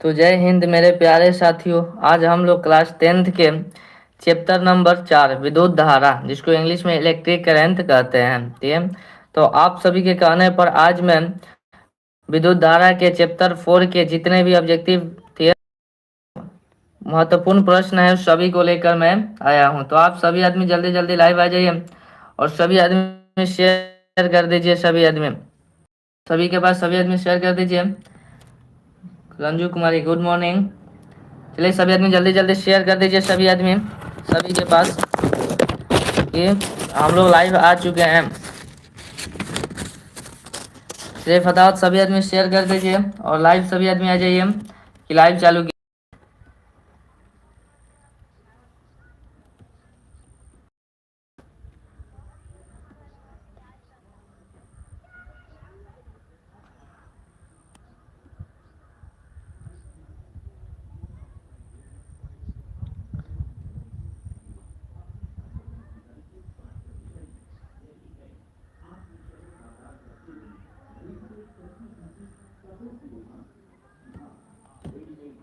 तो जय हिंद मेरे प्यारे साथियों। आज हम लोग क्लास 10th के चैप्टर नंबर 4 विद्युत धारा, जिसको इंग्लिश में इलेक्ट्रिक करंट कहते हैं, ठीक है। तो आप सभी के कहने पर आज मैं विद्युत धारा के चैप्टर 4 के जितने भी ऑब्जेक्टिव थे, महत्वपूर्ण प्रश्न है, उस सभी को लेकर मैं आया हूं। तो आप सभी आदमी जल्दी जल्दी लाइव आ जाइए और सभी आदमी शेयर कर दीजिए। सभी के पास सभी आदमी शेयर कर दीजिए। रंजू कुमारी गुड मॉर्निंग। चलिए सभी आदमी जल्दी जल्दी शेयर कर दीजिए। सभी आदमी सभी के पास कि हम लोग लाइव आ चुके हैं। चलिए फटाफट सभी आदमी शेयर कर दीजिए और लाइव सभी आदमी आ जाइए कि लाइव चालू की।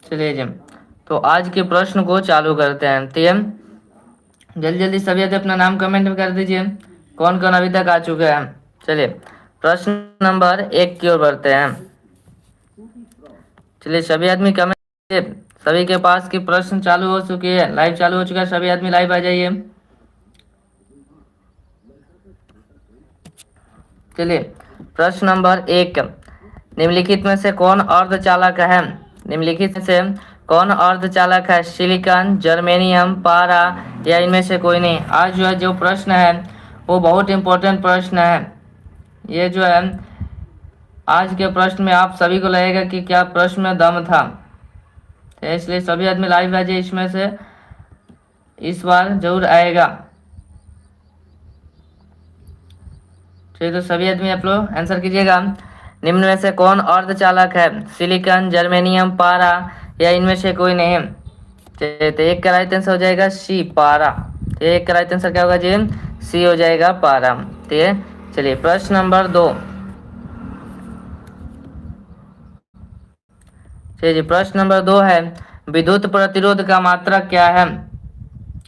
चलिए जी, तो आज के प्रश्न को चालू करते हैं। ठीक है, जल्दी जल्दी सभी आदमी अपना नाम कमेंट में कर दीजिए, कौन कौन अभी तक आ चुके हैं। चलिए प्रश्न नंबर 1 की ओर बढ़ते हैं। चलिए सभी आदमी कमेंट, सभी के पास की प्रश्न चालू हो चुकी है, लाइव चालू हो चुका है। सभी आदमी लाइव आ जाइए। चलिए प्रश्न नंबर 1, निम्नलिखित में से कौन अर्धचालक है? निम्नलिखित में से कौन अर्धचालक है? सिलिकॉन, जर्मेनियम, पारा या इनमें से कोई नहीं? आज जो प्रश्न है वो बहुत इंपॉर्टेंट प्रश्न है। ये जो है आज के प्रश्न में आप सभी को लगेगा कि क्या प्रश्न में दम था, तो इसलिए सभी आदमी लाइव आ जाइए। इसमें से इस बार जरूर आएगा। चलिए तो सभी आदमी आप लोग आंसर कीजिएगा। निम्न में से कौन अर्धचालक है? सिलिकॉन, जर्मेनियम, पारा या इनमें से कोई नहीं? चलिए तो एक का राइट आंसर हो जाएगा सी, पारा। तो एक का राइट आंसर क्या होगा जी? सी हो जाएगा, पारा। ठीक है, चलिए प्रश्न नंबर 2। चलिए प्रश्न नंबर 2 है, विद्युत प्रतिरोध का मात्रक क्या है?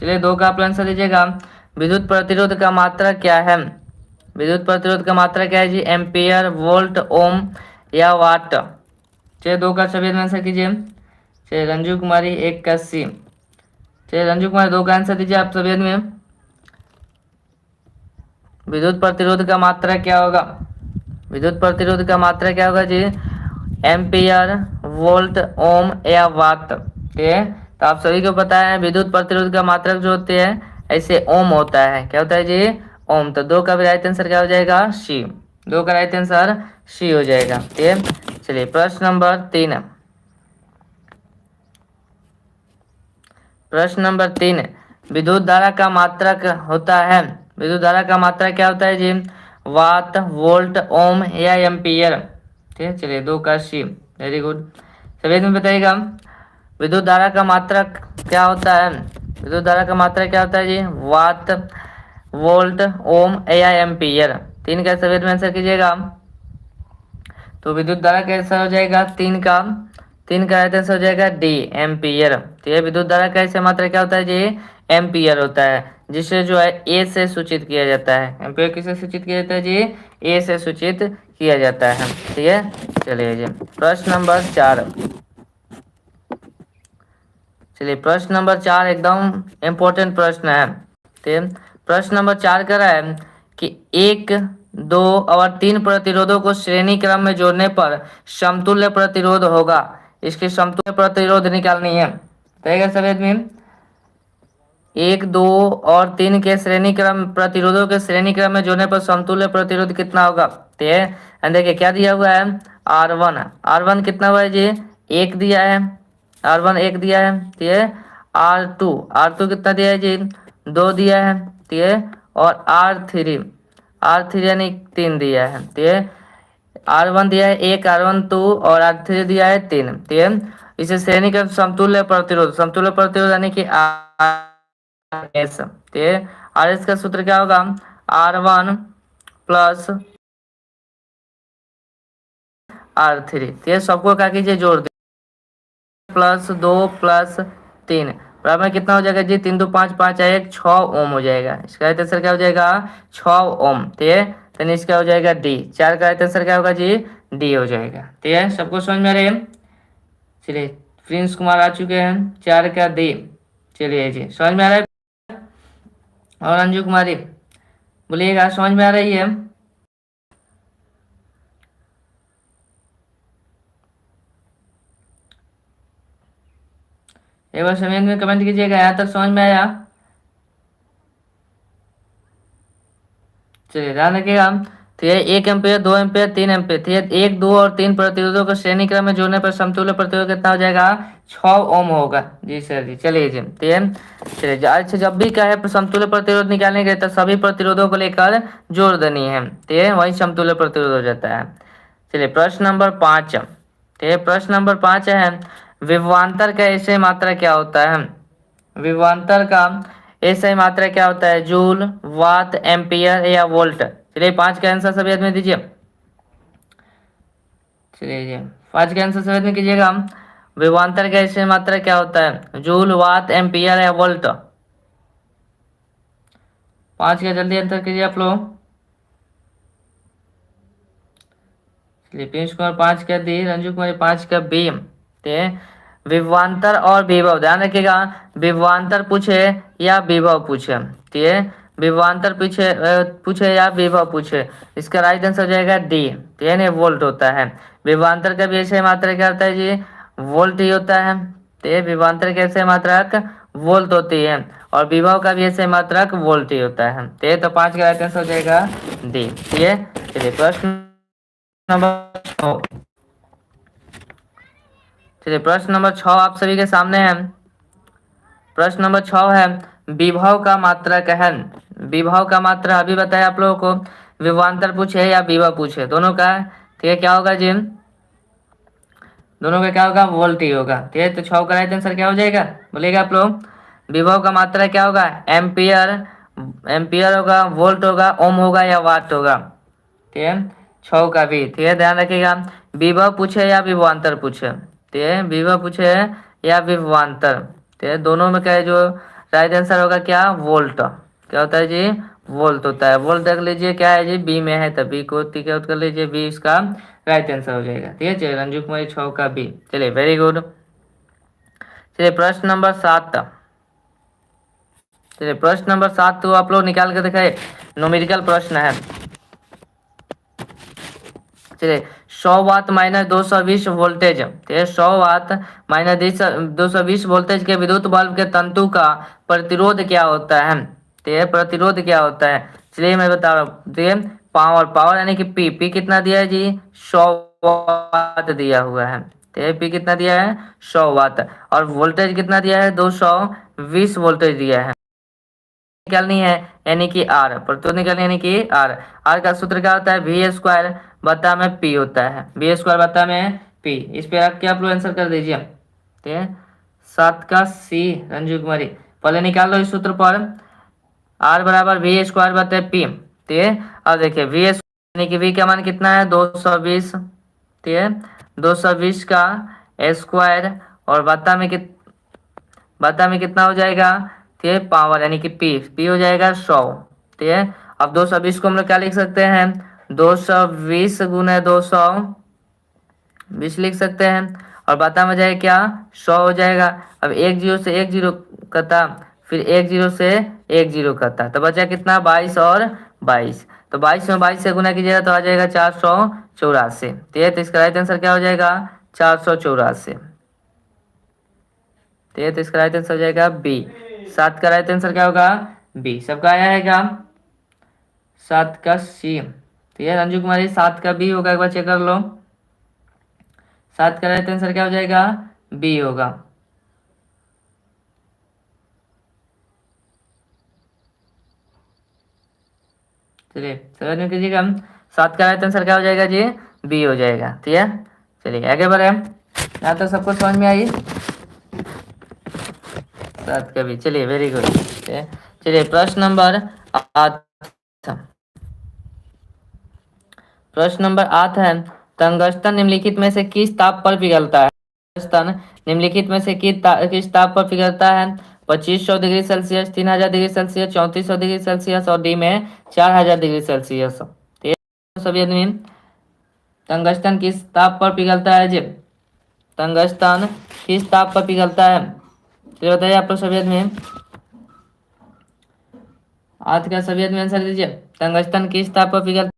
चलिए 2 का आप आंसर दीजिएगा। विद्युत प्रतिरोध का मात्रक क्या है? विद्युत प्रतिरोध का मात्रक क्या है जी? एम्पियर, वोल्ट, ओम या वाट? चलिए 2 का सभी आंसर कीजिए। चलिए रंजू कुमारी 1 का सी। चलिए रंजू कुमारी 2 का आंसर दीजिए आप सभी में। विद्युत प्रतिरोध का मात्रक क्या होगा? विद्युत प्रतिरोध का मात्रक क्या होगा जी? एम्पियर, वोल्ट, ओम या वाट? ठीक है, तो आप सभी को पता है विद्युत प्रतिरोध का मात्रक जो होते हैं ऐसे ओम होता है। क्या होता है जी? ओम। तो 2 का भी राइट आंसर क्या हो जाएगा? सी। 2 का राइट आंसर सी हो जाएगा। ठीक है, चलिए प्रश्न नंबर 3। प्रश्न नंबर 3, विद्युत धारा का मात्रक होता है। विद्युत धारा का मात्रक क्या होता है जी? वाट, वोल्ट, ओम या एम्पियर? ठीक है, चलिए 2 का सी। Very good. सभी में बताइएगा विद्युत धारा का मात्रक क्या होता है? विद्युत धारा का मात्रक क्या होता है जी? वाट, वोल्ट, ओम या एम्पियर? 3 का सभी में आंसर कीजिएगा। तो विद्युत धारा कैसा हो जाएगा? 3 का आंसर हो जाएगा डी, एम्पियर। तो ये विद्युत धारा का ऐसे मात्रा क्या होता है जी? एम्पियर होता है, जिसे जो है ए से सूचित किया जाता है। एम्पियर किससे सूचित किया जाता है जी? ए से सूचित किया जाता है। ठीक है, चलिए जी प्रश्न नंबर 4। चलिए प्रश्न नंबर 4 एकदम इम्पोर्टेंट प्रश्न है। ठीक, प्रश्न नंबर 4 कह रहा है कि 1, 2 और 3 प्रतिरोधों को श्रेणी क्रम में जोड़ने पर समतुल्य प्रतिरोध होगा। इसकी समतुल्य प्रतिरोध निकालनी है। बताइएगा सभी आदमी। 1, 2 और 3 के श्रेणी क्रम प्रतिरोधों के श्रेणी क्रम में जोड़ने पर समतुल्य प्रतिरोध कितना होगा? ठीक है, देखिए क्या दिया हुआ है? R1। R1 कितना हुआ है जी? 1 दिया है। R1 1 दिया है। ठीक है, R2 कितना दिया है जी? 2 दिया है। ठीक है, और R3 यानी 3 दिया है। ठीक है, R1 दिया है 1, R1 2 और R3 दिया है 3। ठीक है, इसे श्रेणी क्रम समतुल्य प्रतिरोध यानी कि RS। ठीक है, RS का सूत्र क्या होगा? R1 plus R3। ठीक है, सबको क्या कीजिए? जोड़ प्लस 2 प्लस 3 बराबर में कितना हो जाएगा जी? 3 2 5 5 1 6 ओम हो जाएगा। इसका राइट आंसर क्या हो जाएगा? 6 ओम। ठीक है, तो इसका हो जाएगा डी। 4 का राइट आंसर क्या होगा जी? डी हो जाएगा। ठीक है, सबको समझ में आ रहे हैं? चलिए, प्रिंस कुमार आ चुके हैं। 4 का डी। चलिए जी, समझ में आ रहा है? और अंजू कुमारी बोलिएगा, समझ में आ रही है? एक बार समय में कमेंट कीजिएगा, यहाँ तक समझ में आया? चलिए, ध्यान रखिएगा। तो ये 1 एम्पियर, 2 एम्पियर, 3 एम्पियर। ठीक है, 1 2 और 3 प्रतिरोधों को श्रेणी क्रम में जोड़ने पर समतुल्य प्रतिरोध कितना हो जाएगा? 6 ओम होगा। जी सर जी, चलिए जी। ठीक है, चलिए, अच्छा, जब भी कहे समतुल्य प्रतिरोध निकालने के तो सभी प्रतिरोधों को लेकर जोड़ देनी है। ठीक है, वही समतुल्य प्रतिरोध हो जाता है। चलिए, प्रश्न नंबर 5। ठीक है, प्रश्न नंबर 5 है, विभवांतर का ऐसे मात्रा क्या होता है? विभवांतर का ऐसा मात्रा क्या होता है? जूल, वाट, एम्पियर या वोल्ट? चलिए, 5 का आंसर सभी आदमी दीजिए। चलिए जी, 5 का आंसर सभी आदमी कीजिएगा। विभवांतर का ऐसे मात्रा क्या होता है? जूल, वाट, एम्पियर या वोल्ट? 5 का जल्दी आंसर कीजिए आप लोग। चलिए, पीयूष कुमार 5 का दी, रंजू कुमार 5 का बी। विभवांतर और विभव, ध्यान रखिएगा। विभवांतर पूछे या विभव पूछे? ठीक है, विभवांतर पूछे या विभव पूछे, इसका राइट आंसर हो जाएगा डी। ठीक है ना, वोल्ट होता है। विभवांतर का भी ऐसे मात्रा क्या होता है जी? वोल्ट ही होता है। ठीक है, विभवांतर के ऐसे मात्रक वोल्ट होती है और विभव का भी ऐसे मात्रक वोल्ट ही होता है। ठीक है, तो 5 का राइट आंसर हो जाएगा डी। ठीक है, चलिए, प्रश्न नंबर 6। चलिए, प्रश्न नंबर 6 आप सभी के सामने है। प्रश्न नंबर 6 है, विभव का मात्रक है। विभव का मात्रा अभी बताया आप लोगों को। विभवांतर पूछे या विभव पूछे, दोनों का ठीक है क्या होगा जी? दोनों का क्या होगा? वोल्ट ही होगा। ठीक है, तो 6 का राइट आंसर क्या हो जाएगा? बोलेगा आप लोग। विभव का मात्रा क्या होगा? एम्पियर, एम्पियर होगा, वोल्ट होगा, ओम होगा या वाट होगा? ठीक है, 6 का भी। ठीक है, ध्यान रखिएगा। विभव पूछे या विभवांतर पूछे? ठीक है, विभव पूछे या विभवांतर, ठीक है, दोनों में क्या है जो राइट आंसर होगा? क्या? वोल्ट। क्या होता है जी? वोल्ट होता है। वोल्ट देख लीजिए क्या है जी? बी में है, तभी को ठीक है कर लीजिए, बी इसका राइट आंसर हो जाएगा। ठीक है, चलिए, रंजू कुमारी 6 का बी। चलिए, वेरी गुड। चलिए, प्रश्न नंबर 7। चलिए, प्रश्न नंबर 7 तो आप लोग निकाल के दिखाए, न्यूमेरिकल प्रश्न है। चलिए, 100 वाट माइनस 220 वोल्टेज, ठीक है, 100 वाट माइनस 220 वोल्टेज के विद्युत बल्ब के तंतु का प्रतिरोध क्या होता है? ठीक है, प्रतिरोध क्या होता है? चलिए, मैं बता रहा हूँ। ठीक है, पावर, पावर यानी कि पी, पी कितना दिया है जी? 100 वाट दिया हुआ है। ठीक है, पी कितना दिया है? 100 वाट। और वोल्टेज कितना दिया है? 220 वोल्टेज दिया है। निकालनी है यानी कि आर, प्रतिरोध निकालनी यानी कि आर। आर का सूत्र क्या होता है? वी स्क्वायर बता में पी होता है। वी स्क्वायर बता में पी। इस पे रख के आप लोग आंसर कर दीजिए। ठीक है, 7 का सी, रंजू कुमारी पहले निकाल लो इस सूत्र पर। आर बराबर वी स्क्वायर बता पी। ठीक है, अब देखिए वी यानी कि वी का मान कितना है? 220। ठीक है, 220 का स्क्वायर और बता में कितना हो जाएगा? ठीक है, पावर यानी कि पी, पी हो जाएगा 100। ठीक है, अब 220 को हम लोग क्या लिख सकते हैं? 220 गुने 220 लिख सकते हैं और बता में जाएगा क्या? 100 हो जाएगा। अब एक जीरो से एक जीरो कटा, फिर एक जीरो से एक जीरो कटा, तो बचा कितना? 22 और 22। तो 22 में 22 से गुना कीजिएगा तो आ जाएगा 484। ठीक है, तो इसका राइट आंसर क्या हो जाएगा? 484। ठीक है, तो इसका राइट आंसर हो जाएगा बी। 7 का राइट आंसर क्या होगा? बी। सबका आया है क्या? 7 का सी। ठीक है, रंजू कुमारी 7 का बी होगा, एक बार चेक कर लो। 7 का राइट आंसर क्या हो जाएगा? बी होगा। चलिए, समझ कीजिएगा। 7 का राइट आंसर क्या हो जाएगा जी? बी हो जाएगा। ठीक है, चलिए आगे बढ़े। यहाँ तो सबको समझ में आई? 7 का बी। चलिए, वेरी गुड। चलिए, प्रश्न नंबर 8। प्रश्न नंबर 8 है, टंगस्टन निम्नलिखित में से किस ताप पर पिघलता है? तंगस्टन निम्नलिखित में से किस ताप पर पिघलता है? 2500 degree Celsius, 3000 degree Celsius, 3400 degree Celsius और डी में 4000 डिग्री सेल्सियस। तो ये सभी आदमी टंगस्टन किस ताप पर पिघलता है जी? टंगस्टन किस ताप पर पिघलता है? तो बताइए आप लोग सभी आदमी, आज का सभी आदमी आंसर दीजिए। टंगस्टन किस ताप पर पिघलता?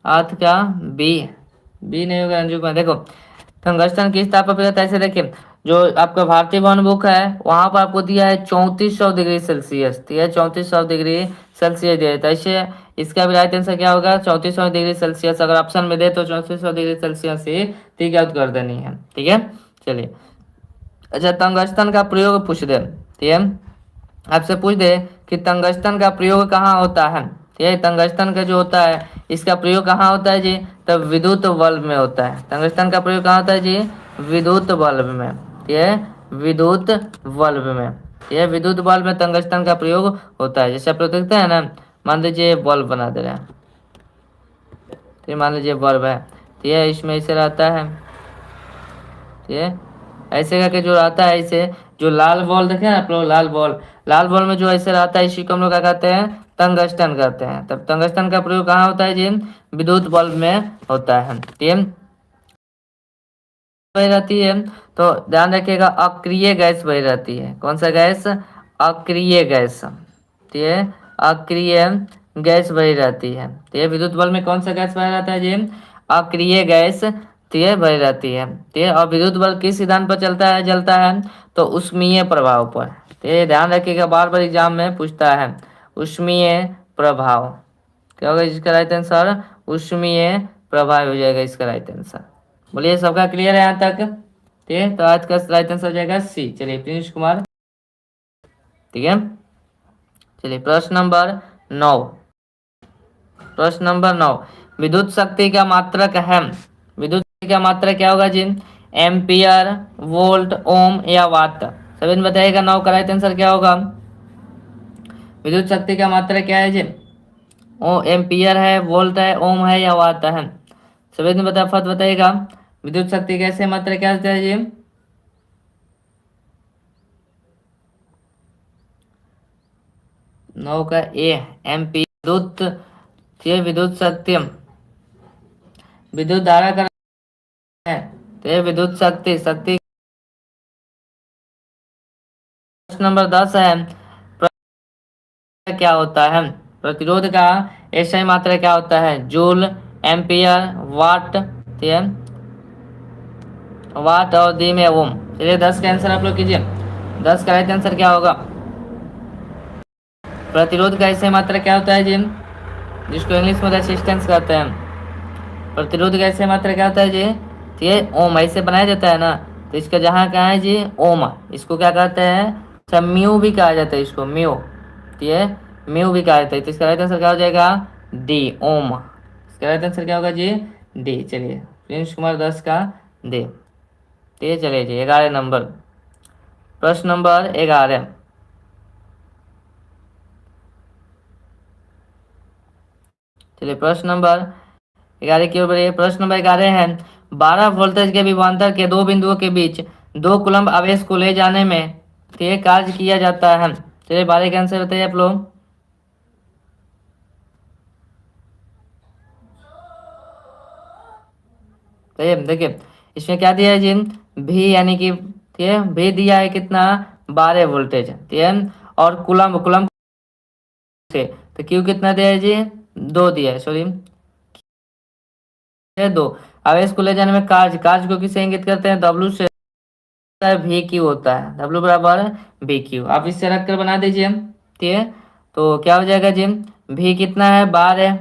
अर्थ का बी, बी नहीं होगा अंजू का। देखो टंगस्टन किस ताप पर पिघलता है, ऐसे देखिए जो आपका भारतीय वन बुक है वहां पर आपको दिया है 3400 डिग्री सेल्सियस, तो यह 3400 डिग्री सेल्सियस दिया है, तो ऐसे इसका भी राइट आंसर क्या होगा? 3400 डिग्री सेल्सियस। अगर ऑप्शन में दे तो 3400 डिग्री सेल्सियस से टिक आउट कर देनी है, ठीक है। चलिए अच्छा, टंगस्टन का प्रयोग पूछ दे, ठीक है, आपसे पूछ दे कि टंगस्टन का प्रयोग कहाँ होता है। ये टंगस्टन का जो होता है इसका प्रयोग कहाँ होता है जी? तब विद्युत बल्ब में होता है। टंगस्टन का प्रयोग कहाँ होता है जी? विद्युत बल्ब में। ये विद्युत बल्ब में, ये विद्युत बल्ब में टंगस्टन का प्रयोग होता है। जैसे आप लोग देखते हैं ना, मान लीजिए बल्ब बना दे रहे हैं, तो मान लीजिए बल्ब है, तो ये इसमें ऐसे रहता है, ये ऐसे करके जो रहता है, ऐसे जो लाल बॉल देखे ना आप लोग, लाल बॉल, लाल बॉल में जो ऐसे रहता है इसी को हम लोग क्या कहते हैं? टंगस्टन कहते हैं। तब टंगस्टन का प्रयोग कहाँ होता है जी? विद्युत बल्ब में होता है, ठीक है। बही रहती है तो ध्यान रखिएगा, अक्रिय गैस बही रहती है। कौन सा गैस? अक्रिय गैस, ठीक है, अक्रिय गैस बही रहती है। तो ये विद्युत बल्ब में कौन सा गैस बह रहता है जी? अक्रिय गैस, तो बही रहती है, ठीक है। और विद्युत बल्ब किस सिद्धांत पर चलता है, जलता है? तो उष्मीय प्रभाव पर। तो ये ध्यान रखिएगा, बार बार एग्जाम में पूछता है, उष्मीय प्रभाव। क्या होगा इसका राइट आंसर? उष्मीय प्रभाव हो जाएगा इसका राइट आंसर। बोलिए सबका क्लियर है यहाँ तक? ठीक है, तो आज का राइट आंसर हो जाएगा सी। चलिए प्रिंस कुमार, ठीक है। चलिए प्रश्न नंबर 9, प्रश्न नंबर 9, विद्युत शक्ति का मात्रक है। विद्युत शक्ति का मात्रक क्या होगा जी? एम्पियर, वोल्ट, ओम या वाट? सभी ने बताइएगा 9 का राइट आंसर क्या होगा? विद्युत शक्ति का मात्रक क्या है जी? ओ एम्पियर है, वोल्ट है, ओम है या वाट है? सभी ने बताया, फट बताइएगा, विद्युत शक्ति कैसे मात्रक क्या होता है जी? 9 का ए, एम्पियर। विद्युत, ये विद्युत शक्ति, विद्युत धारा का है, तो ये विद्युत शक्ति, शक्ति। प्रश्न नंबर 10 है, क्या होता है? प्रतिरोध का एसआई मात्रा क्या होता है? जूल, एम्पियर, वाट, ठीक है, वाट और दी में ओम। चलिए 10 का आंसर आप लोग कीजिए। 10 का राइट आंसर क्या होगा? प्रतिरोध का एसआई मात्रा क्या होता है जी? जिसको इंग्लिश में रेसिस्टेंस कहते हैं। प्रतिरोध का एसआई मात्रा क्या होता है जी? ठीक है, ओम ऐसे बनाया जाता है ना, तो इसका जहाँ कहाँ है जी? ओम। इसको क्या कहते हैं? अच्छा म्यू भी कहा जाता है इसको, म्यू, ठीक है, म्यू भी कहा जाता है। तो इसका राइट आंसर क्या हो जाएगा? डी, ओम। इसका राइट आंसर क्या होगा जी? डी। चलिए प्रिंस कुमार 10 का डी। ठीक है, चलिए जी 11 नंबर, प्रश्न नंबर 11। चलिए प्रश्न नंबर 11 की ओर बढ़िए। प्रश्न नंबर 11 है, 12 वोल्टेज के विभवांतर के दो बिंदुओं के बीच 2 कूलम्ब आवेश को ले जाने में ठीक कार्य किया जाता है। चलिए 12 का आंसर बताइए आप लोग। तो देखिए इसमें क्या दिया है जी? भी यानी कि ठीक है, भी दिया है कितना? 12 वोल्टेज, ठीक है, और कूलम्ब, कूलम्ब से तो क्यू कितना दिया है जी? 2 दिया है, सॉरी 2। आवेश को ले जाने में कार्य, कार्य को किससे इंगित करते हैं? डब्ल्यू से, वी क्यू होता है, डब्ल्यू बराबर वी क्यू। आप इससे रख कर बना दीजिए, ठीक है। तो क्या हो जाएगा जी? भी कितना है? 12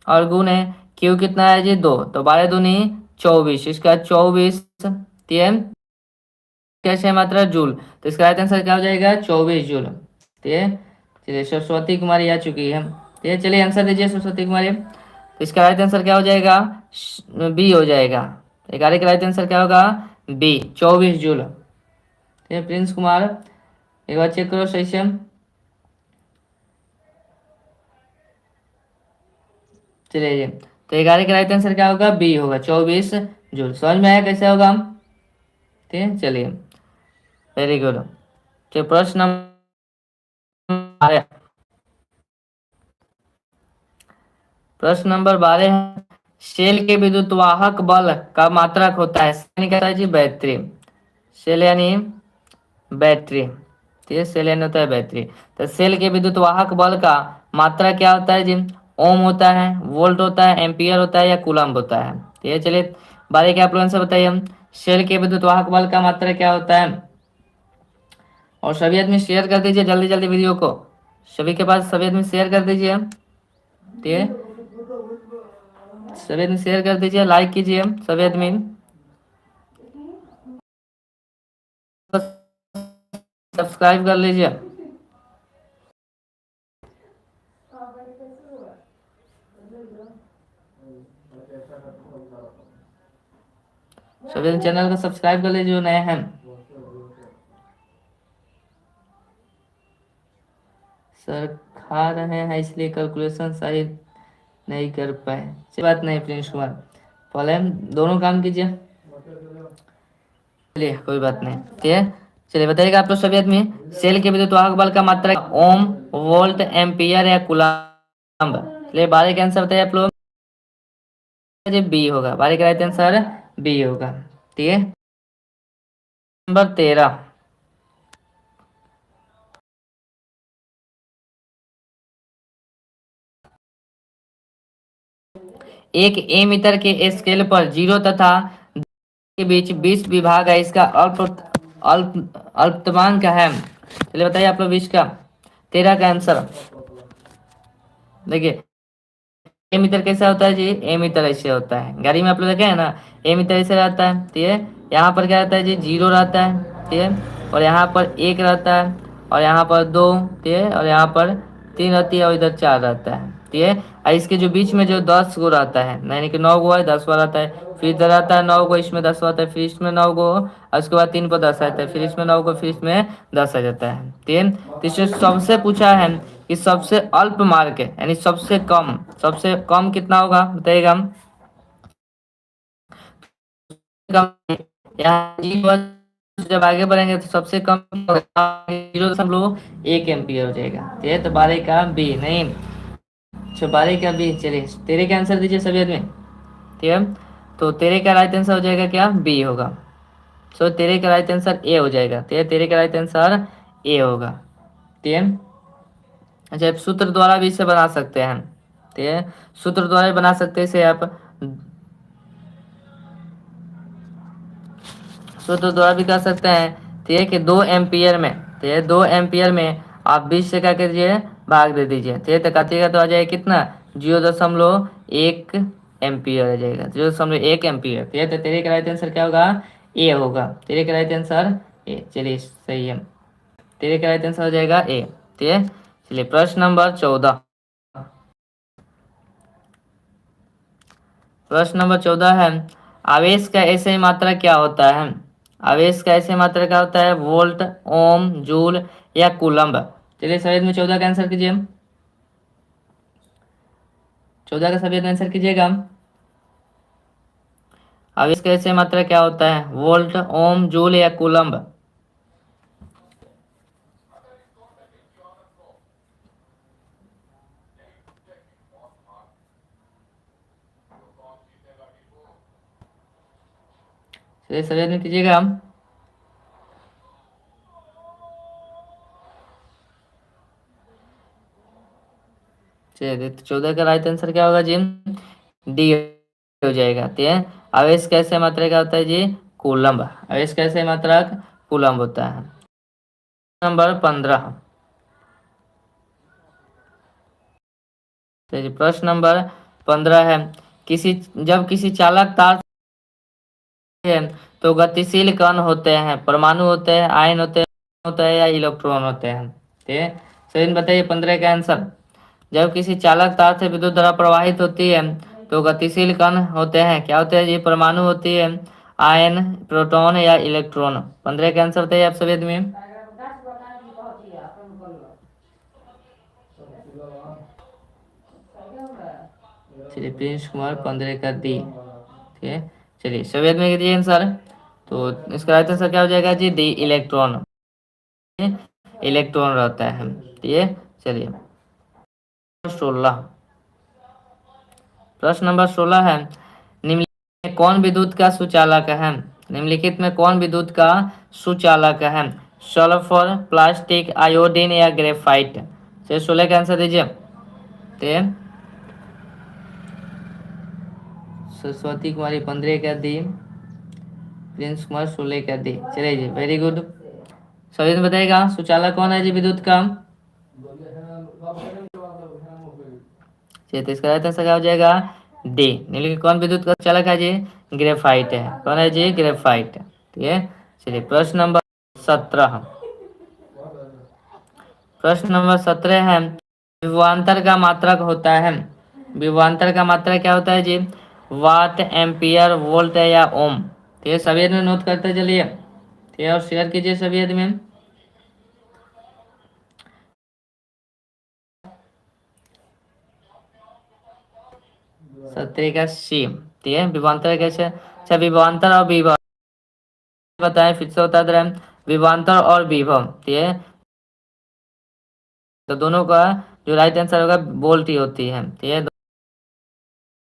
और गुण है क्यू कितना है जी? 2, तो 12 दूनी 24, इसका 24, ठीक है, कैसे मात्रा? जूल। तो इसका राइट आंसर क्या हो जाएगा? 24 जूल, ठीक है। चलिए सरस्वती कुमारी आ चुकी है, ठीक है, चलिए आंसर दीजिए सरस्वती कुमारी। तो इसका राइट आंसर क्या हो जाएगा? बी हो जाएगा। 11 का राइट आंसर क्या होगा? B, 24 joule. ठीक है प्रिंस कुमार, एक बार चेक करो सही से। चलिए तो 11 का राइट आंसर क्या होगा? बी होगा, 24 जूल। समझ में आया कैसे होगा हम? ठीक है, चलिए, वेरी गुड। तो प्रश्न नंबर, प्रश्न नंबर 12 है, शेल के विद्युत वाहक बल का मात्रक होता है, यानी कहता है जी बैटरी। शेल यानी बैटरी, ठीक है, सेल यानी होता है बैटरी। तो सेल के विद्युत वाहक बल का मात्रा क्या होता है जी? ओम होता है, वोल्ट होता है, एम्पियर होता है, या कूलम्ब होता है? ठीक है, चलिए बारी के आप लोगों से बताइए हम, सेल के विद्युत वाहक बल का मात्रा क्या होता है? और सभी आदमी शेयर कर दीजिए जल्दी जल्दी वीडियो को, सभी के पास, सभी आदमी शेयर कर दीजिए, ठीक है, सभी आदमी शेयर कर दीजिए, लाइक कीजिए सभी आदमी, सब्सक्राइब कर लीजिए। सभी चैनल को सब्सक्राइब कर लीजिए जो नए हैं। सर खा रहे हैं इसलिए कैलकुलेशन सही नहीं कर पाए, अच्छी बात नहीं प्रिंस कुमार, पहले हम दोनों काम कीजिए, चलिए कोई बात नहीं, ठीक है। चलिए बताइएगा आप लोग सभी आदमी, सेल के विद्युत वाहक बल का मात्रा ओम, वोल्ट, एम्पियर, या कूलम्ब? चलिए बारह का आंसर बताइए आप लोग, बी होगा, बारह का राइट आंसर बी होगा, ठीक है। नंबर 13, एक ए मीटर के स्केल पर 0 तथा के बीच 20 विभाग है, इसका अल्पतमांक है। चलिए बताइए आप लोग 20 का, 13 का आंसर देखिए। ए मीटर कैसा होता है जी? ए मीटर ऐसे होता है, गाड़ी में आप लोग देखे हैं ना, ए मीटर ऐसे रहता है, ठीक है। यहाँ पर क्या रहता है जी? 0 रहता है, ठीक है, और यहाँ पर 1 रहता है, और यहाँ पर 2, ठीक है, और यहाँ पर 3 रहती है, और इधर 4 रहता है, ठीक है। और इसके जो बीच में जो 10 गो रहता है, यानी कि 9 गो है, 10वां रहता है, फिर इधर रहता है 9 गो, इसमें 10 आता है, फिर इसमें 9 गो, और उसके बाद 3 पर 10 आता है, फिर इसमें 9 गो, फिर इसमें 10 आ जाता है, ठीक है। तो इससे सबसे पूछा है कि सबसे अल्प मार्क है, यानी सबसे कम कितना होगा बताइएगा हम, कम, यहाँ जब आगे बढ़ेंगे तो सबसे कम 0.1 एम्पियर हो जाएगा, ठीक है। तो 12 का बी नहीं, 12 का बी, चलिए तेरे का आंसर दीजिए सभी आदमी, ठीक है। तो तेरे का राइट आंसर हो जाएगा क्या? बी होगा। सो तेरे का राइट आंसर ए हो जाएगा, ठीक है, तेरे का राइट आंसर ए होगा, ठीक है। अच्छा, आप सूत्र द्वारा भी इसे बना सकते हैं, ठीक है, सूत्र द्वारा भी बना सकते हैं इसे आप, सूत्र द्वारा भी कर सकते हैं, ठीक है, कि 2 एम्पियर में, ठीक है, 2 एम्पियर में आप 20 से क्या कीजिए? भाग दे दीजिए, ठीक है, तो काटिएगा तो आ जाएगा कितना? 0.1 एम्पियर आ जाएगा, 0.1 एम्पियर, ठीक है। तो तेरे का राइट आंसर क्या होगा? ए होगा, तेरे का राइट आंसर ए, चलिए सही है, तेरे का राइट आंसर हो जाएगा ए, ठीक है। चलिए प्रश्न नंबर 14, प्रश्न नंबर 14 है, आवेश का ऐसे मात्रा क्या होता है? आवेश का ऐसे मात्रा क्या होता है? वोल्ट, ओम, जूल, या कूलम्ब? चलिए सभी में 14 का आंसर कीजिए, 14 का सभी आंसर कीजिएगा। आवेश का ऐसे मात्रा क्या होता है? वोल्ट, ओम, जूल, या कूलम्ब? चलिए सभी में कीजिएगा। चलिए तो 14 का राइट आंसर क्या होगा जी? डी हो जाएगा, ठीक है। आवेश कैसे मात्रा का होता है जी? कूलम्ब। आवेश कैसे मात्रा कूलम्ब होता है। नंबर 15, चलिए प्रश्न नंबर 15 है, किसी जब किसी चालक तार है तो गतिशील कण होते हैं, परमाणु होते हैं, आयन होते हैं, या इलेक्ट्रॉन होते हैं, ठीक है। सही बताइए 15 का आंसर। जब किसी चालक तार से विद्युत धारा प्रवाहित होती है तो गतिशील कण होते हैं, क्या होते हैं जी? परमाणु होती है, आयन, प्रोटॉन, या इलेक्ट्रॉन? 15 का आंसर बताइए आप सभी आदमी। चलिए प्रिंस कुमार 15 का डी, ठीक है। चलिए सभी आदमी कीजिए आंसर। तो इसका राइट आंसर क्या हो जाएगा जी? D, electron. इलेक्ट्रॉन रहता है। ठीक है, चलिए 16। प्रश्न नंबर 16 है, निम्नलिखित में कौन विद्युत का सुचालक है? निम्नलिखित में कौन विद्युत का सुचालक है? सल्फर, प्लास्टिक, आयोडीन या ग्रेफाइट? चलिए 16 का आंसर दीजिए। तो सरस्वती कुमारी 15 का दी, प्रिंस कुमार 16 का दी। चलिए जी, वेरी गुड। सभी ने बताएगा सुचालक कौन है जी विद्युत का? चलिए तो इसका राइट आंसर क्या हो जाएगा? डी। निम्नलिखित कौन विद्युत का चालक है जी? ग्रेफाइट है। कौन है जी? ग्रेफाइट। ठीक है, चलिए प्रश्न नंबर 17। प्रश्न नंबर 17 है, विभवांतर का मात्रक होता है। विभवांतर का मात्रक क्या होता है जी? वाट, एम्पियर, वोल्ट या ओम? ठीक है, सभी आदमी नोट करते चलिए। ठीक है, और शेयर कीजिए सभी आदमी। 17 का सी। ठीक है, विभवांतर कैसे? अच्छा, विभवांतर और विभव बताएं, फिर से बता दे रहे हैं। विभवांतर और विभव, ठीक है, तो दोनों का जो राइट आंसर होगा वोल्ट ही होती है। ठीक है,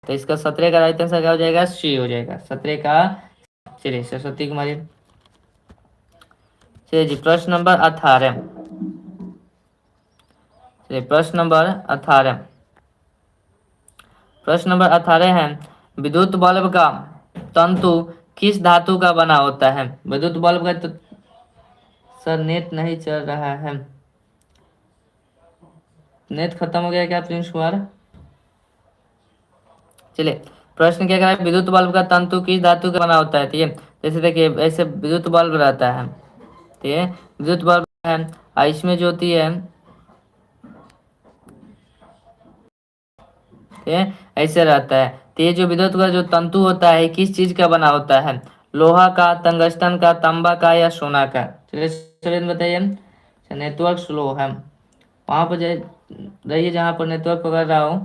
तो इसका 17 का राइट आंसर क्या हो जाएगा? सी हो जाएगा 17 का। चलिए सरस्वती कुमारी। चलिए जी प्रश्न नंबर 18। चलिए प्रश्न नंबर 18। प्रश्न नंबर 18 है, विद्युत बल्ब का तंतु किस धातु का बना होता है? विद्युत बल्ब का तो सर नेट नहीं चल रहा है। नेट खत्म हो गया क्या प्रिंस कुमार? चलिए, प्रश्न क्या करा है, विद्युत बल्ब का तंतु किस धातु का बना होता है? ठीक है, जैसे देखिए ऐसे विद्युत बल्ब रहता है। ठीक है, विद्युत बल्ब है, इसमें जो होती है, ठीक है, ऐसे रहता है। तो ये जो विद्युत का जो तंतु होता है किस चीज का बना होता है? लोहा का, टंगस्टन का, तांबा का या सोना का? चलिए चलिए बताइए। नेटवर्क स्लो है, वहां पर रहिए जहाँ पर नेटवर्क पकड़ रहा हो।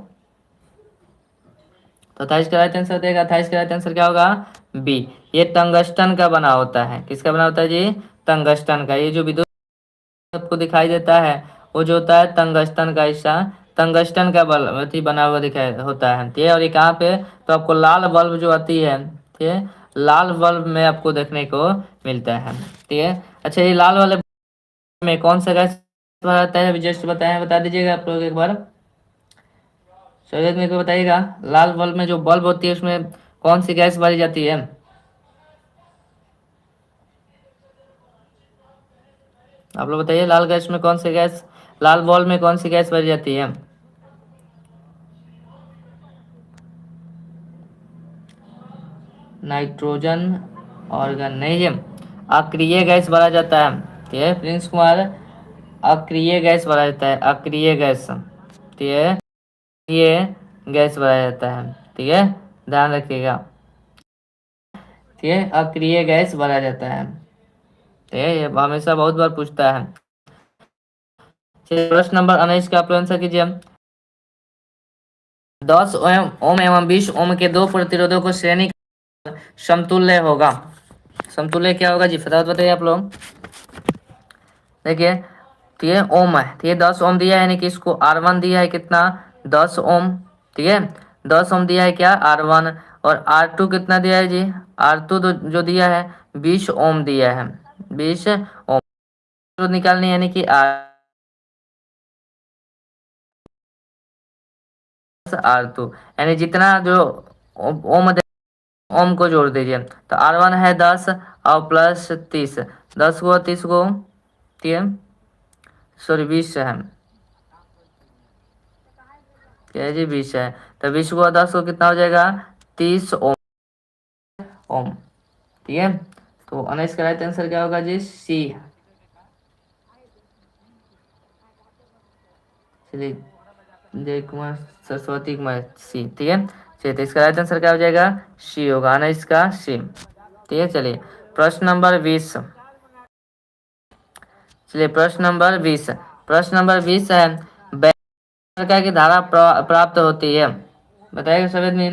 तो 28 का राइट आंसर देगा। 28 का राइट आंसर क्या होगा? बी। ये टंगस्टन का बना होता है। किसका बना होता है जी? टंगस्टन का। ये जो विद्युत आपको दिखाई देता है वो जो होता है टंगस्टन का हिस्सा, टंगस्टन का बल्ब अथी बना हुआ दिखाई होता है। ठीक है, और ये कहाँ पे? तो आपको लाल बल्ब जो आती है, ठीक है, लाल बल्ब में आपको देखने को मिलता है। ठीक है, अच्छा ये लाल वाले में कौन सा गैस रहता है? जस्ट बताए, बता दीजिएगा आप लोग एक बार। शरीर मेरे को बताइएगा, लाल बल्ब में जो बल्ब होती है उसमें कौन सी गैस भरी जाती है? आप लोग बताइए, लाल गैस में कौन सी गैस, लाल बल्ब में कौन सी गैस भरी जाती है? नाइट्रोजन, ऑर्गन नहीं है, अक्रिय गैस भरा जाता है। ठीक है प्रिंस कुमार, अक्रिय गैस भरा जाता है, अक्रिय गैस। ठीक है, ये गैस भरा जाता है। ठीक है, ध्यान रखिएगा। ठीक है, अक्रिय गैस भरा जाता है। ठीक है, ये हमेशा बहुत बार पूछता है। प्रश्न नंबर 19 का आप आंसर कीजिए। 10 ओम एवं 20 ओम के दो प्रतिरोधों को श्रेणी समतुल्य होगा। समतुल्य क्या होगा जी? फटाफट बताइए आप लोग। देखिए, ठीक है, ओम है, ठीक है, 10 ओम दिया है, यानी कि इसको R1 दिया है कितना? 10 ओम। ठीक है, 10 ओम दिया है क्या? R1। और R2 कितना दिया है जी? R2 जो दिया है 20 ओम दिया है। 20 ओम तो निकालनी है, यानी कि R2, यानी जितना जो ओम ओम को जोड़ दीजिए। तो R1 है 10 और प्लस 30, 10 को 30 को, ठीक है, सॉरी 20 है, क्या है जी? 20 है। तो 20 को 10 को कितना हो जाएगा? 30 ओम। ओम, ठीक है, तो 19 का राइट आंसर क्या होगा जी? सी। चलिए, जय कुमार, सरस्वती कुमार, सी। ठीक है, चलिए तो इसका राइट आंसर क्या हो जाएगा? सी होगा, 19 का सी। ठीक है, चलिए प्रश्न नंबर 20। चलिए प्रश्न नंबर 20। प्रश्न नंबर 20 है, प्रकार की धारा प्राप्त होती है? बताइएगा सभी आदमी।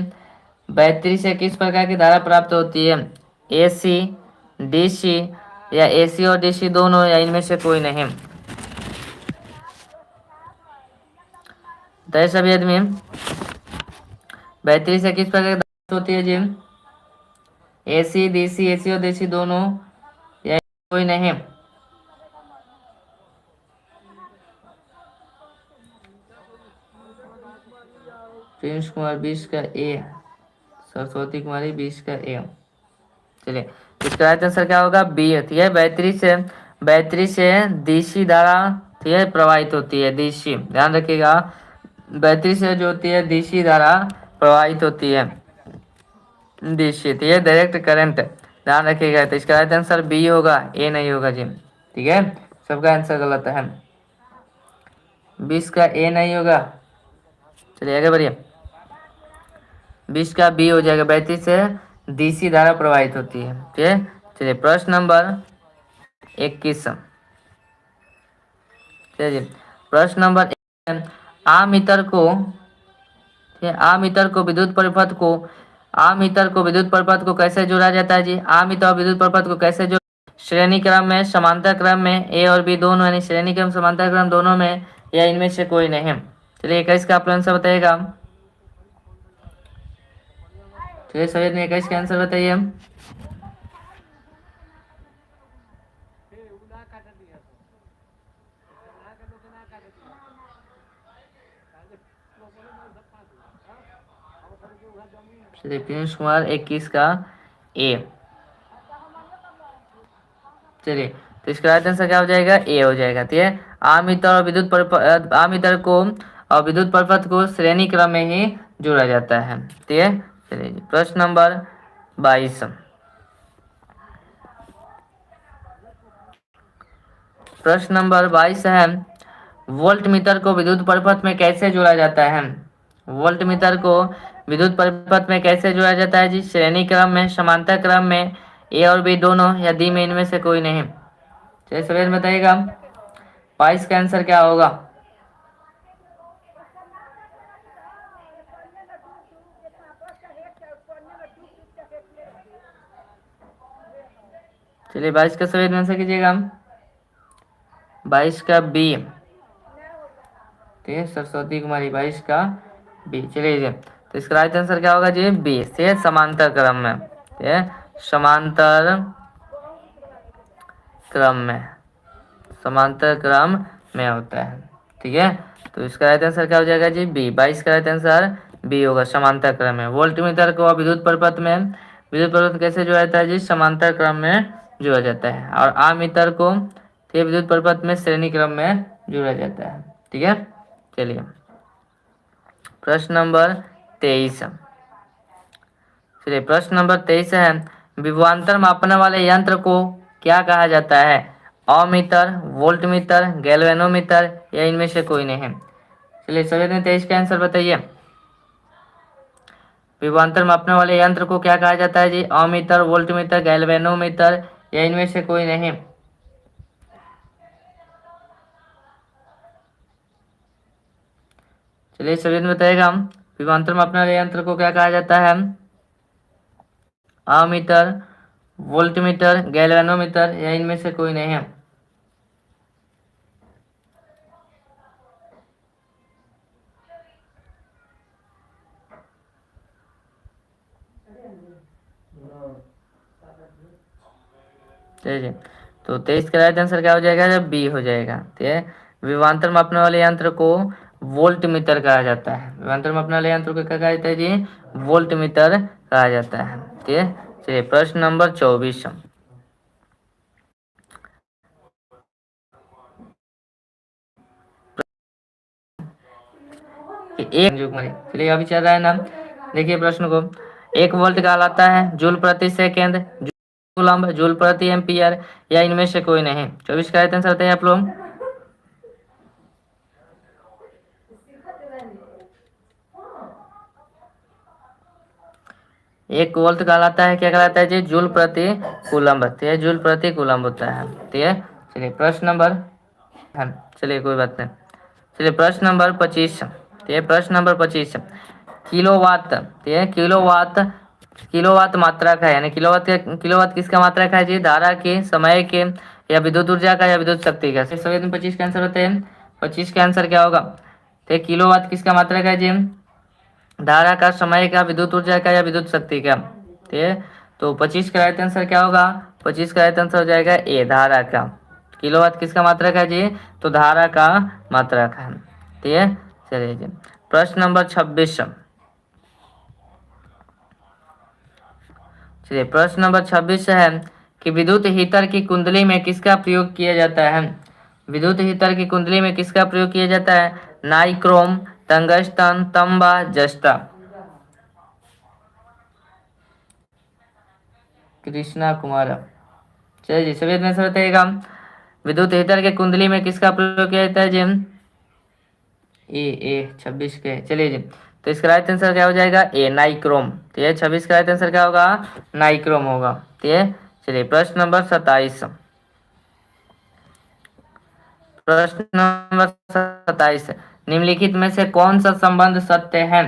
बैटरी से किस प्रकार की धारा प्राप्त होती है? एसी, डीसी या एसी और डीसी दोनों या इनमें से कोई नहीं? बताइए सभी आदमी, बैटरी से किस प्रकार की धारा होती है जी? एसी, डीसी, एसी और डीसी दोनों या कोई नहीं? प्रिंस कुमार 20 का ए, सरस्वती कुमारी 20 का ए। चलिए इसका राइट आंसर क्या होगा? बी होती है। बैटरी से डीसी धारा ठीक है प्रवाहित होती है। डीसी ध्यान रखिएगा, बैटरी से जो होती है डीसी धारा प्रवाहित होती है। डीसी ठीक है, डायरेक्ट करंट, ध्यान रखिएगा। तो इसका राइट आंसर बी होगा, ए नहीं होगा जी। ठीक है, सबका आंसर गलत है। 20 का ए नहीं होगा। चलिए आगे बढ़िए, 20 का बी हो जाएगा। बैटरी से डीसी धारा प्रवाहित होती है। ठीक है, चलिए प्रश्न नंबर 21। चलिए प्रश्न नंबर 21, आमीटर को आमीटर को विद्युत परिपथ को आमीटर को विद्युत परिपथ को कैसे जोड़ा जाता है जी? आमीटर और विद्युत परिपथ को कैसे जोड़, श्रेणी क्रम में, समांतर क्रम में, ए और बी दोनों, यानी श्रेणी क्रम समांतर क्रम दोनों में, या इनमें से कोई नहीं? चलिए 21 का आप आंसर बताइएगा। चलिए सभी ने 21 का आंसर बताइए। चलिए पीयूष कुमार 21 का ए। चलिए तो इसका राइट आंसर क्या हो जाएगा? ए हो जाएगा। ठीक है, आमीटर और विद्युत परिपथ, आमीटर को और विद्युत परिपथ को श्रेणी क्रम में ही जोड़ा जाता है। ठीक है, चलिए प्रश्न नंबर 22। प्रश्न नंबर 22 है, वोल्ट मीटर को विद्युत परिपथ में कैसे जोड़ा जाता है? वोल्ट मीटर को विद्युत परिपथ में कैसे जोड़ा जाता है जी? श्रेणी क्रम में, समांतर क्रम में, ए और बी दोनों, या डी में इनमें से कोई नहीं? चलिए सवेर बताइएगा 22 का आंसर क्या होगा? चलिए 22 का सवेर आंसर कीजिएगा। 22 का बी। ठीक है, सरस्वती कुमारी 22 का बी। चलिए तो इसका राइट आंसर क्या होगा जी? बी से समांतर क्रम में। ठीक है, समांतर क्रम में, समांतर क्रम में होता है। ठीक है, तो इसका राइट आंसर क्या हो जाएगा जी? बी। 22 का राइट आंसर बी होगा, समांतर क्रम में। वोल्ट मीटर को विद्युत परिपथ में, विद्युत परिपथ कैसे जोड़ा जाता है जी? समांतर क्रम में जोड़ा जाता है। और आमीटर को विद्युत परिपथ में श्रेणी क्रम में जोड़ा जाता है। ठीक है, चलिए प्रश्न नंबर 23। चलिए प्रश्न नंबर 23 है, विभवांतर मापने वाले यंत्र को क्या कहा जाता है? अमीटर, वोल्ट मीटर, गैल्वेनोमीटर, या इनमें से कोई नहीं है? चलिए सभी ने 23 का आंसर बताइए। विभवांतर मापने वाले यंत्र को क्या कहा जाता है जी? अमीटर, वोल्ट मीटर, गैल्वेनोमीटर, या इनमें से कोई नहीं? चलिए सभी ने बताइएगा, विभवांतर मापने वाले यंत्र को क्या कहा जाता है? अमीटर, वोल्टमीटर, गैल्वेनोमीटर, या इनमें से कोई नहीं है? चलिए तो 23 का राइट आंसर क्या हो जाएगा? जब बी हो जाएगा। ठीक है, विभवांतर मापने वाले यंत्र को वोल्ट मीटर कहा जाता है। विभवांतर मापने वाले यंत्र को क्या कहा जाता है जी? वोल्ट मीटर कहा जाता है। ठीक है, चलिए प्रश्न नंबर 24। चलिए अभी चल रहा है ना, देखिए प्रश्न को। 1 वोल्ट कहलाता है जूल प्रति सेकेंड, जूल कूलम्ब, जूल प्रति एम्पियर, या इनमें से कोई नहीं? 24 का राइट आंसर बताइए आप लोग। 1 वोल्ट कहलाता है, क्या कहलाता है जी? जूल प्रति कूलम्ब। ठीक है, जूल प्रति कूलम्ब होता है। ठीक है, चलिए प्रश्न नंबर, चलिए कोई बात नहीं। चलिए प्रश्न नंबर 25। ठीक है, प्रश्न नंबर 25, किलोवाट, ठीक है, किलोवाट, किलोवाट मात्रक है, यानी किलोवाट किसका मात्रक है जी? धारा के, समय के, या विद्युत ऊर्जा का, या विद्युत शक्ति का। सभी में 25 का आंसर होते हैं। 25 का आंसर क्या होगा? तो किलोवाट किसका मात्रक है जी? धारा का, समय का, विद्युत ऊर्जा का, या विद्युत शक्ति का। ठीक है, तो 25 का राइट आंसर क्या होगा? 25 का राइट आंसर हो जाएगा ए, धारा का। किलोवाट किसका मात्रक है जी? तो धारा का मात्रक है। ठीक है, चलिए जी, प्रश्न नंबर 26। चलिए, प्रश्न नंबर 26 है कि विद्युत हीटर की कुंडली में किसका प्रयोग किया जाता है? विद्युत हीटर की कुंडली में किसका प्रयोग किया जाता है? नाइक्रोम, टंगस्टन, तांबा, जस्ता। कृष्णा कुमार। चलिए जी, सभी आंसर बताइएगा। विद्युत हीटर के कुंडली में किसका प्रयोग किया जाता है जी? ए 26 के। चलिए जी, तो इसका राइट आंसर क्या हो जाएगा? ए, नाइक्रोम। ठीक है, 26 का राइट आंसर क्या होगा? नाइक्रोम होगा। ठीक है, चलिए, प्रश्न नंबर 27। प्रश्न नंबर 27, निम्नलिखित में से कौन सा संबंध सत्य है?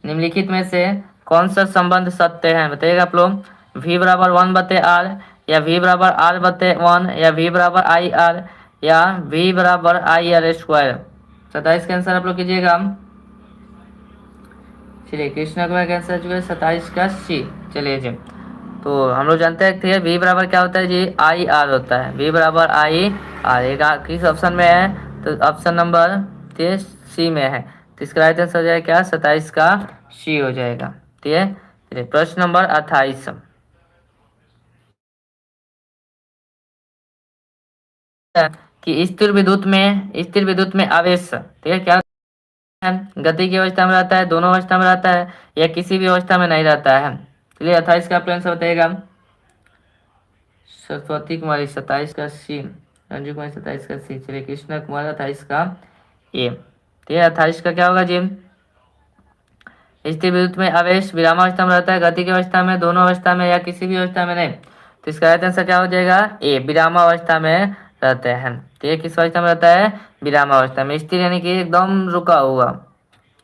निम्नलिखित में से कौन सा संबंध सत्य है, बताइएगा आप लोग। v बराबर 1/r, या v बराबर r/1, या v बराबर आई आर, या v बराबर आई आर स्क्वायर। 27 का आंसर आप लोग कीजिएगा। चलिए, कृष्णा कुमार का आंसर जो है 27 का सी। चलिए जी, तो हम लोग जानते हैं थे v बराबर क्या होता है जी? आई आर होता है। v बराबर आई आर, एक किस ऑप्शन में है? तो ऑप्शन नंबर सी में है। तो इसका राइट आंसर हो जाएगा क्या? 27 का सी हो जाएगा। ठीक है, चलिए, प्रश्न नंबर 28। कि स्थिर विद्युत में आवेश, ठीक है, क्या है? गति की अवस्था में रहता है, दोनों अवस्था में रहता है, या किसी भी अवस्था में नहीं रहता है। चलिए, 28 का आप आंसर बताइएगा। सरस्वती कुमारी 27 का सी, रंजू कुमारी 27 का सी। चलिए, कृष्णा कुमार 28 का ए। ठीक है, 28 का क्या होगा जी? स्थिर विद्युत में आवेश विरामावस्था में रहता है, गति की अवस्था में, दोनों अवस्था में, या किसी भी अवस्था में नहीं। तो इसका राइट आंसर क्या हो जाएगा? ए, विरामावस्था में रहते हैं। ठीक है, किस अवस्था में रहता है? विरामावस्था में। स्थिर यानी कि एकदम रुका हुआ।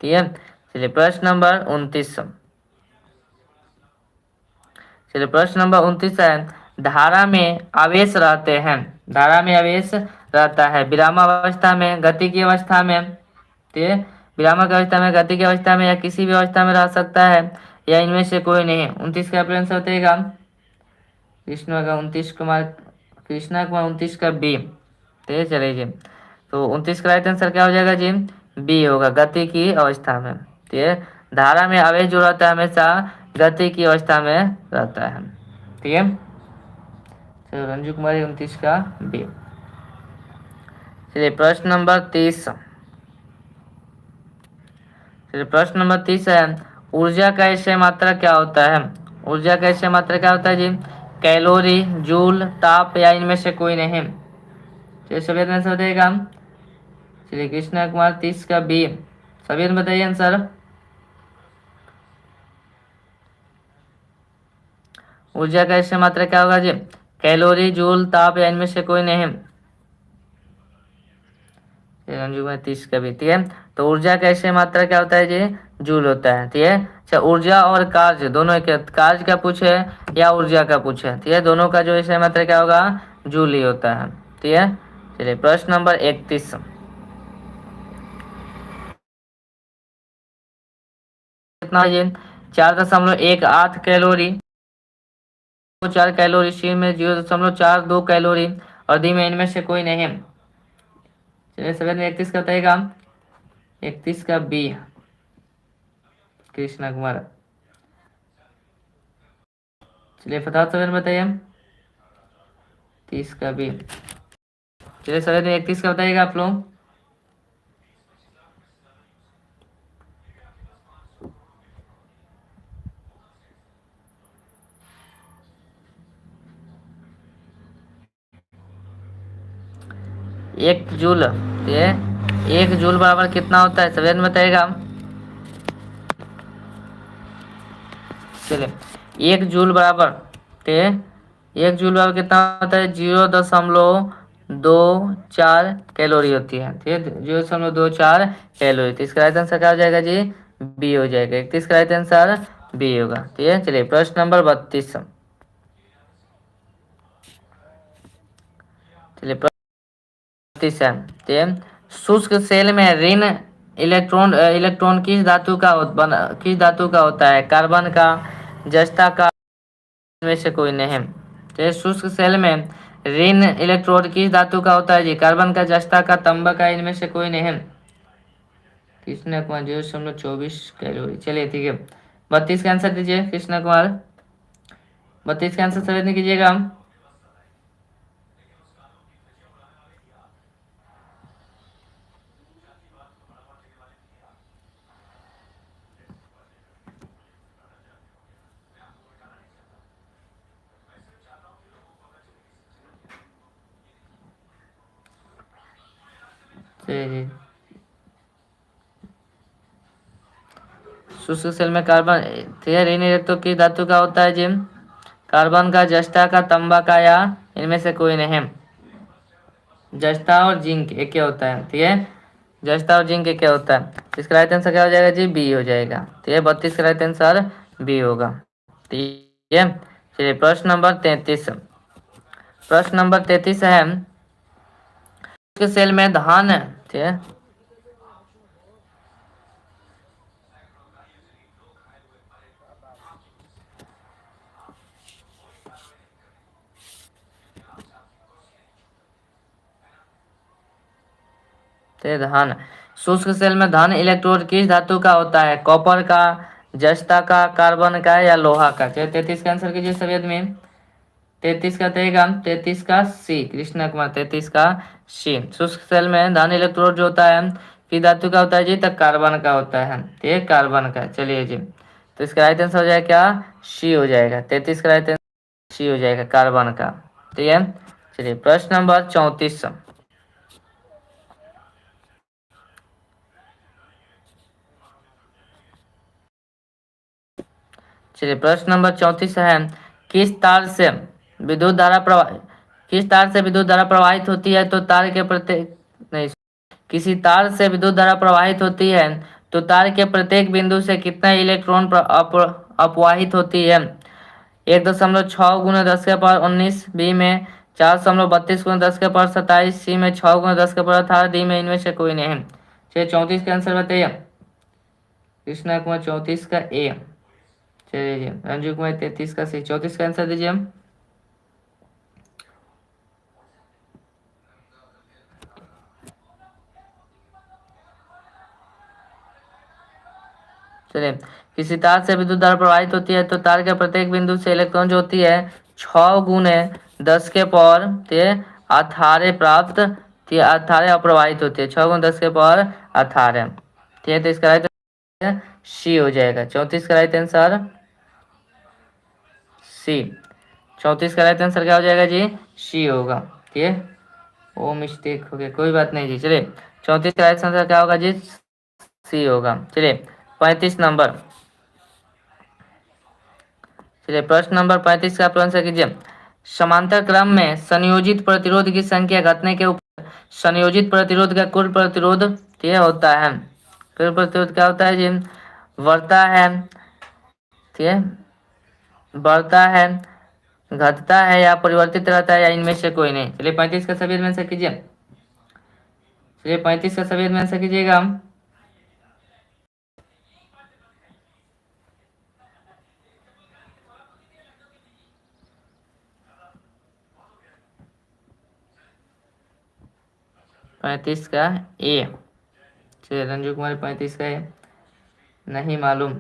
ठीक है, चलिए, प्रश्न नंबर 29। चलिए, प्रश्न नंबर 29 है, धारा में आवेश रहते हैं, धारा में आवेश रहता है विरामावस्था में, गति की अवस्था में। ठीक है, विरामक अवस्था में, गति की अवस्था में, या किसी भी अवस्था में रह सकता है, या इनमें से कोई नहीं। 29 का आंसर बताइएगा। कृष्णा कुमार 29 का बी। ठीक है, चलिए जी, तो 29 का राइट आंसर क्या हो जाएगा जी? बी होगा, गति की अवस्था में। ठीक है, धारा में आवेश जो रहता है हमेशा गति की अवस्था में रहता है। ठीक है, चलो, रंजू कुमारी 29 का बी। चलिए, प्रश्न नंबर 30। चलिए, प्रश्न नंबर 30 है, ऊर्जा का ऐसे मात्रा क्या होता है? ऊर्जा का ऐसे मात्रा क्या होता है जी? कैलोरी, जूल, ताप, या इनमें से कोई नहीं। चलिए, सभी आंसर बताइएगा। चलिए, कृष्णा कुमार 30 का बी। सभी बताइए आंसर। ऊर्जा का ऐसे मात्रा क्या होगा जी? कैलोरी, जूल, ताप, या इनमें से कोई नहीं। रंजू में 30 का भी। ठीक है, तो ऊर्जा का ऐसे मात्रा क्या होता है जी? जूल होता है। ठीक है, अच्छा, ऊर्जा और कार्य दोनों के, कार्य का पूछे या ऊर्जा का पूछे, ठीक है, दोनों का जो ऐसे मात्रा क्या होगा? जूल ही होता है। ठीक है, चलिए, प्रश्न नंबर 31। कितना है जी? 4.18 कैलोरी, 4 कैलोरी, सी में 0.42 कैलोरी, और डी में इनमें से कोई नहीं। चलिए, सभी में 31 का बताइएगा। 31 का बी, कृष्णा कुमार। चलिए, फटाफट सभी बताइए। 30 का बी। चलिए, सभी में 31 का बताइएगा आप लोग। एक जूल, ये 1 जूल बराबर कितना होता है? सभी में बताइएगा। चलिए, 1 जूल बराबर, ठीक है, 1 जूल बराबर कितना होता है? 0.24 कैलोरी होती है। ठीक है, 0.24 कैलोरी। तो इसका राइट आंसर क्या हो जाएगा जी? बी हो जाएगा। 31 का राइट आंसर बी होगा। ठीक है, चलिए प्रश्न नंबर 32। चलिए 32 है। ठीक है, शुष्क सेल में ऋण इलेक्ट्रॉन किस धातु का होता है? कार्बन का, जस्ता का, इनमें से कोई नहीं। तो शुष्क सेल में ऋण इलेक्ट्रोड किस धातु का होता है जी? कार्बन का, जस्ता का, तांबा का, इनमें से कोई नहीं। कृष्णा कुमार 0.24 कैलोरी। चलिए ठीक है, 32 का आंसर दीजिए कृष्णा कुमार। 32 का आंसर सही कीजिएगा। चलिए, शुष्क सेल में कार्बन, ठीक है, ऋण इलेक्ट्रोड किस धातु का होता है जी? कार्बन का, जस्ता का, तांबा का, या इनमें से कोई नहीं। जस्ता और जिंक एक क्या होता है? ठीक है, जस्ता और जिंक एक क्या होता है? इसका राइट आंसर क्या हो जाएगा जी? बी हो जाएगा। ठीक है, 32 का राइट आंसर बी होगा। ठीक है, चलिए प्रश्न नंबर 33। प्रश्न नंबर 33 है, शुष्क सेल में धान, ठीक है, ते धान, शुष्क सेल में धान इलेक्ट्रोड किस धातु का होता है? कॉपर का, जस्ता का, कार्बन का, या लोहा का? चलिए 33 का आंसर कीजिए सभी आदमी। 33 का देगा, 33 का सी कृष्णा कुमार, 33 का सी। शुष्क सेल में धान इलेक्ट्रोड जो होता है किस धातु का होता है जी? तक कार्बन का होता है। ठीक है, कार्बन का। चलिए जी, तो इसका राइट आंसर हो जाएगा क्या? सी हो जाएगा। 33 का राइट आंसर सी हो जाएगा, कार्बन का। ठीक है, चलिए प्रश्न नंबर 34। चलिए प्रश्न नंबर 34 है, किस तार से विद्युत धारा प्रवाह किस तार से विद्युत धारा प्रवाहित होती है तो तार के प्रत्येक नहीं, किसी तार से विद्युत धारा प्रवाहित होती है तो तार के प्रत्येक बिंदु से कितना इलेक्ट्रॉन अपवाहित होती है? 1.6 गुना 10 के पावर 19, बी में 4.32 गुना 10 के पावर 27, सी में 6 गुना 10 के पावर 18, डी में इनमें से कोई नहीं। चलिए 34 का आंसर बताइए कृष्णा कुमार। 34 का ए। चलिए जी, रंजू कुमार 33 का सी। 34 का आंसर दीजिए हम। चलिए, किसी तार से विद्युत धारा प्रवाहित होती है तो तार के प्रत्येक बिंदु से इलेक्ट्रॉन जो होती है 6 गुने 10 के पावर 18 प्राप्त, 18 अप्रवाहित होती है। 6 गुने 10 के पावर 18। ठीक है, तो इसका राइट सी हो जाएगा। 34 का राइट आंसर सी। 34 का राइट आंसर क्या हो जाएगा जी? सी होगा। ठीक है, वो मिस्टेक हो गया, कोई बात नहीं जी। चलिए 34 का राइट आंसर क्या होगा जी? सी होगा। चलिए 35 नंबर। चलिए प्रश्न नंबर 35 का आप आंसर कीजिए। समांतर क्रम में संयोजित प्रतिरोध की संख्या घटने के ऊपर संयोजित प्रतिरोध का कुल प्रतिरोध क्या होता है? कुल प्रतिरोध क्या होता है जी? बढ़ता है, ठीक है, बढ़ता है, घटता है, या परिवर्तित रहता है, या इनमें से कोई नहीं। चलिए 35 का सभी आंसर कीजिए। चलिए 35 का सभी आंसर कीजिएगा। 35 का ए। चलिए रंजू कुमार 35 का ए नहीं मालूम।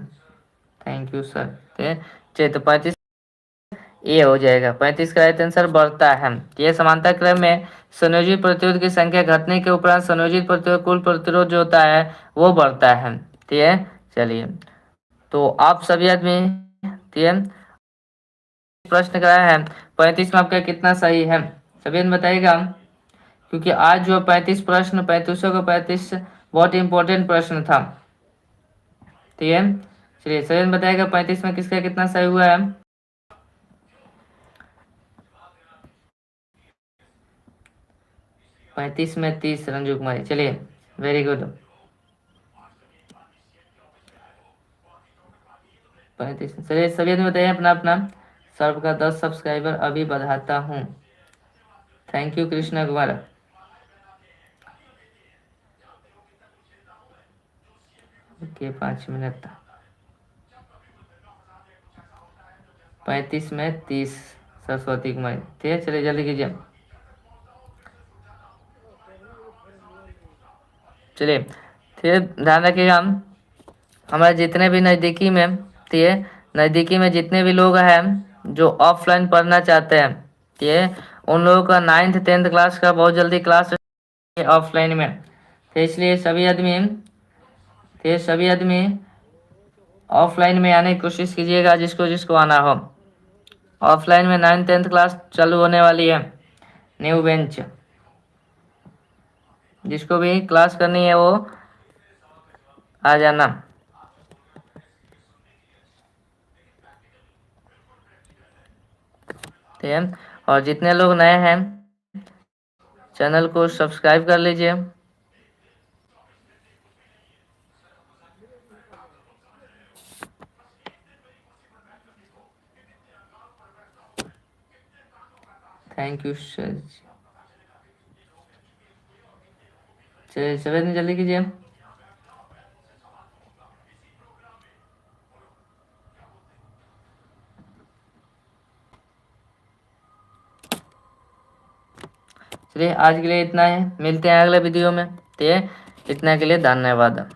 Thank you sir. चलिए तो 35 ए हो जाएगा। 35 का राइट आंसर बढ़ता है। यह समांतर क्रम में संयोजित प्रतिरोध की संख्या घटने के उपरांत संयोजित प्रतिरोध कुल प्रतिरोध जो होता है वो बढ़ता है। ठीक है, चलिए तो आप सभी आदमी, ठीक है, प्रश्न कराया है 35 में आपका कितना सही है सभी आदमी बताइएगा, क्योंकि आज जो 35 प्रश्न 3500 का 35 बहुत इंपॉर्टेंट प्रश्न था। ठीक है, चलिए सभी आदमी बताइएगा 35 में किसका कितना सही हुआ है। 35 में 30 रंजू कुमारी। चलिए वेरी गुड। 35। चलिए सभी आदमी बताइए अपना अपना। सर्व का 10 सब्सक्राइबर अभी बढ़ाता हूँ। Thank you Krishna Kumar. Okay 5 minute. 35 में 30 सरस्वती कुमारी। ठीक है चलिए जल्दी कीजिए। चलिए फिर ध्यान रखिएगा हमारे जितने भी नज़दीकी में, ठीक है, नज़दीकी में जितने भी लोग हैं जो ऑफलाइन पढ़ना चाहते हैं, ठीक है, उन लोगों का 9th 10th क्लास का बहुत जल्दी क्लास ऑफलाइन में। तो इसलिए सभी आदमी ऑफलाइन में आने की कोशिश कीजिएगा जिसको जिसको आना हो। ऑफलाइन में 9th 10th क्लास चालू होने वाली है, न्यू बेंच। जिसको भी क्लास करनी है वो आ जाना। ठीक है, और जितने लोग नए हैं चैनल को सब्सक्राइब कर लीजिए। Thank you sir. चलिए सभी जल्दी कीजिए। चलिए आज के लिए इतना है, मिलते हैं अगले वीडियो में। ठीक है, इतना के लिए धन्यवाद।